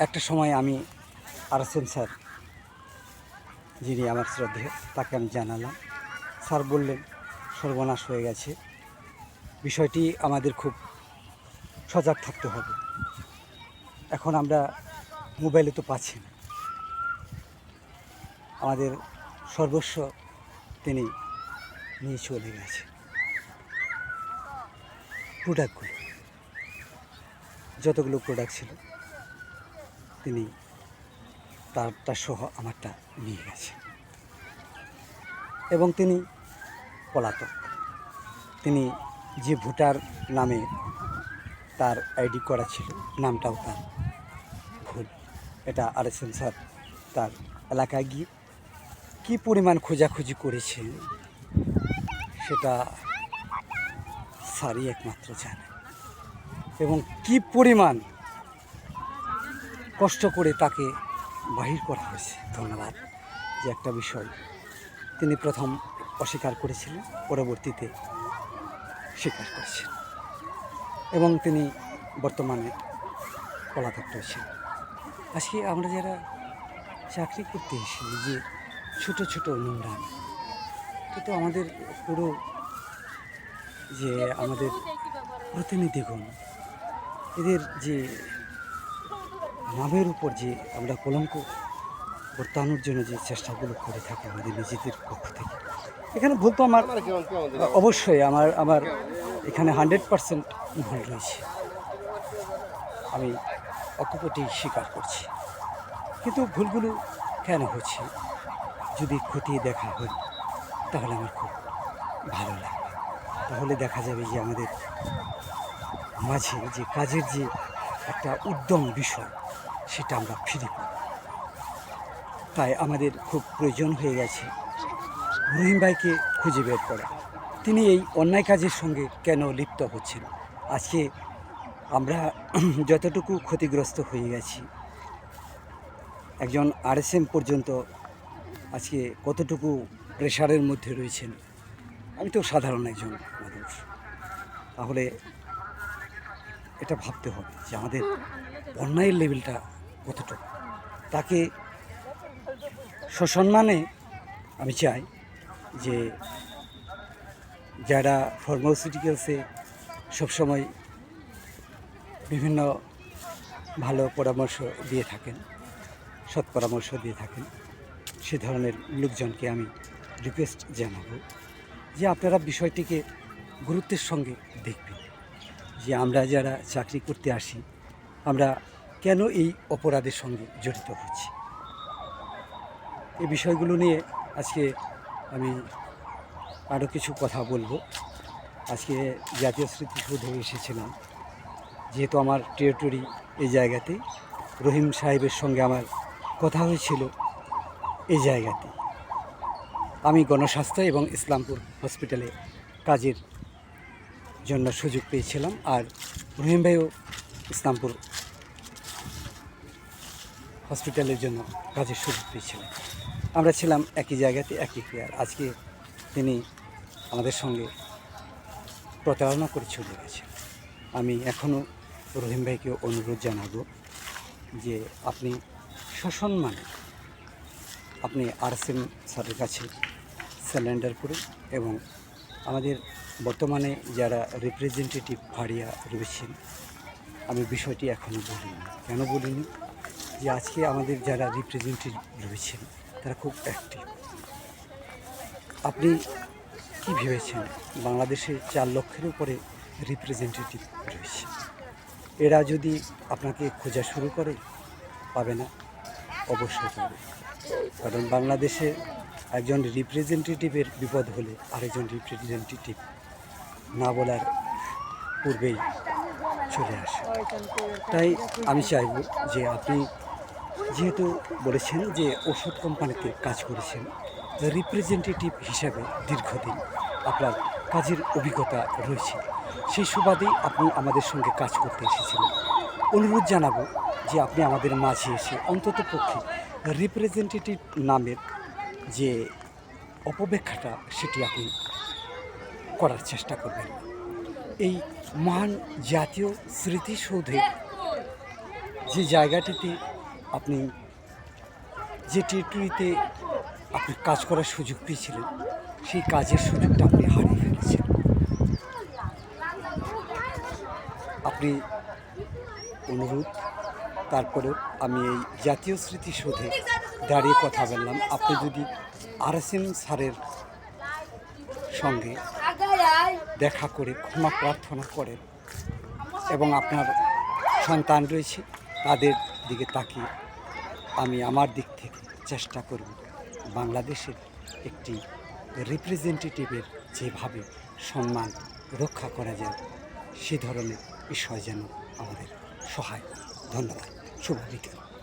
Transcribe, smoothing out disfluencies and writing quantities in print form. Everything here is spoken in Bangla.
একটা সময় আমি আরএসএম স্যার, যিনি আমার শ্রদ্ধেয়, তাকে আমি জানালাম। স্যার বললেন সর্বনাশ হয়ে গেছে, বিষয়টি আমাদের খুব সজাগ থাকতে হবে। এখন আমরা মোবাইলে তো পাচ্ছি না, আমাদের সর্বস্ব তিনি নিয়ে চলে গেছে। প্রোডাক্টগুলো, যতগুলো প্রোডাক্ট ছিল তিনি তারটা সহ আমারটা নিয়ে গেছে এবং তিনি পলাতক। তিনি যে ভোটার নামে তার আইডি করা ছিল, নামটাও তার ভুল। এটা আরএসএম স্যার তার এলাকায় গিয়ে কী পরিমাণ খোঁজাখুঁজি করেছে সেটা স্যারই একমাত্র জানে, এবং কি পরিমাণ কষ্ট করে তাকে বাহির করা হয়েছে। ধন্যবাদ যে একটা বিষয় তিনি প্রথম অস্বীকার করেছিলেন, পরবর্তীতে স্বীকার করেছেন এবং তিনি বর্তমানে পলাতক রয়েছেন। আজকে আমরা যারা চাকরি করতে এসে যে ছোটো ছোটো নোংরাম, তো আমাদের পুরো যে আমাদের প্রতিনিধিগণ, এদের যে নামের উপর যে আমরা কলঙ্ক বর্তানোর জন্য যে চেষ্টাগুলো করে থাকি আমাদের নিজেদের পক্ষ থেকে, এখানে ভুল তো আমার অবশ্যই আমার এখানে 100% ভুল রয়েছে, আমি অকপটে স্বীকার করছি। কিন্তু ভুলগুলো কেন হচ্ছে যদি খতিয়ে দেখা হয় তাহলে আমার খুব ভালো লাগবে। তাহলে দেখা যাবে যে আমাদের মাঝে যে কাজের যে একটা উদ্যম বিষয় সেটা আমরা ফিরে পাব। তাই আমাদের খুব প্রয়োজন হয়ে গেছে রহিম ভাইকে খুঁজে বের করা, তিনি এই অন্যায় কাজের সঙ্গে কেন লিপ্ত হচ্ছেন। আজকে আমরা যতটুকু ক্ষতিগ্রস্ত হয়ে গেছি, একজন আরএসএম পর্যন্ত আজকে কতটুকু প্রেশারের মধ্যে রয়েছেন। আমি তো সাধারণ একজন মানুষ, তাহলে এটা ভাবতে হবে যে আমাদের অন্যায়ের লেভেলটা কতটুকু। তাকে সসম্মানে আমি চাই যে যারা ফার্মাসিউটিক্যালসে সবসময় বিভিন্ন ভালো পরামর্শ দিয়ে থাকেন, সৎ পরামর্শ দিয়ে থাকেন, সে ধরনের লোকজনকে আমি রিকোয়েস্ট জানাবো যে আপনারা বিষয়টিকে গুরুত্বের সঙ্গে দেখবেন, যে আমরা যারা চাকরি করতে আসি আমরা কেন এই অপরাধের সঙ্গে জড়িত হচ্ছি। এই বিষয়গুলো নিয়ে আজকে আমি আরও কিছু কথা বলবো। আজকে জাতীয় স্মৃতিসৌধে এসেছিলাম, যেহেতু আমার টেরিটরি এই জায়গাতে, রহিম সাহেবের সঙ্গে আমার কথা হয়েছিল এই জায়গাতে। আমি গণস্বাস্থ্য এবং ইসলামপুর হসপিটালে কাজের জন্য সুযোগ পেয়েছিলাম, আর রহিম ভাইও ইসলামপুর হসপিটালের জন্য কাজের সুযোগ পেয়েছিলেন। আমরা ছিলাম একই জায়গাতে, একই ক্রিয়ার। আজকে তিনি আমাদের সঙ্গে প্রতারণা করে চলে গেছেন। আমি এখনও রহিম ভাইকে অনুরোধ জানাবো যে আপনি সসম্মানে আপনি আরএসএম স্যারের কাছে স্যালেন্ডার করুন, এবং আমাদের বর্তমানে যারা রিপ্রেজেন্টেটিভ ফারিয়া রয়েছেন, আমি বিষয়টি এখনও বলিনি। কেন বলিনি? যে আজকে আমাদের যারা রিপ্রেজেন্টেটিভ রয়েছেন তারা খুব অ্যাক্টিভ। আপনি কি ভেবেছেন বাংলাদেশে 4 লক্ষের উপরে রিপ্রেজেন্টেটিভ রয়েছে, এরা যদি আপনাকে খোঁজা শুরু করে পাবে না? অবশ্যই পাবে, কারণ বাংলাদেশে একজন রিপ্রেজেন্টেটিভের বিপদ হলে আরেকজন রিপ্রেজেন্টেটিভ না বলার পূর্বেই চলে আসে। তাই আমি চাইব যে আপনি যেহেতু বলেছেন যে ওষুধ কোম্পানিতে কাজ করেছেন, রিপ্রেজেন্টেটিভ হিসাবে দীর্ঘদিন আপনার কাজের অভিজ্ঞতা রয়েছে, সেই সুবাদেই আপনি আমাদের সঙ্গে কাজ করতে এসেছিলেন। অনুরোধ জানাবো যে আপনি আমাদের মাঝে এসে অন্ততপক্ষে রিপ্রেজেন্টেটিভ নামের যে অপব্যাখ্যাটা সেটি আপনি করার চেষ্টা করবেন। এই মহান জাতীয় স্মৃতিসৌধে যে জায়গাটিতে আপনি যে টেরিটরিতে আপনি কাজ করার সুযোগ পেয়েছিলেন, সেই কাজের সুযোগটা আপনি হারিয়ে ফেলেছেন। আপনি অনুরোধ, তারপরেও আমি এই জাতীয় স্মৃতিসৌধে দাঁড়িয়ে কথা বললাম। আপনি যদি RSM স্যারের সঙ্গে দেখা করে ক্ষমা প্রার্থনা করেন এবং আপনার সন্তান রয়েছে তাদের দিকে তাকিয়ে আমি আমার দিক থেকে চেষ্টা করব বাংলাদেশের একটি রিপ্রেজেন্টেটিভের যেভাবে সম্মান রক্ষা করা যায় সে ধরনের বিষয় যেন আমাদের সহায়। ধন্যবাদ। শুভ বিকেল।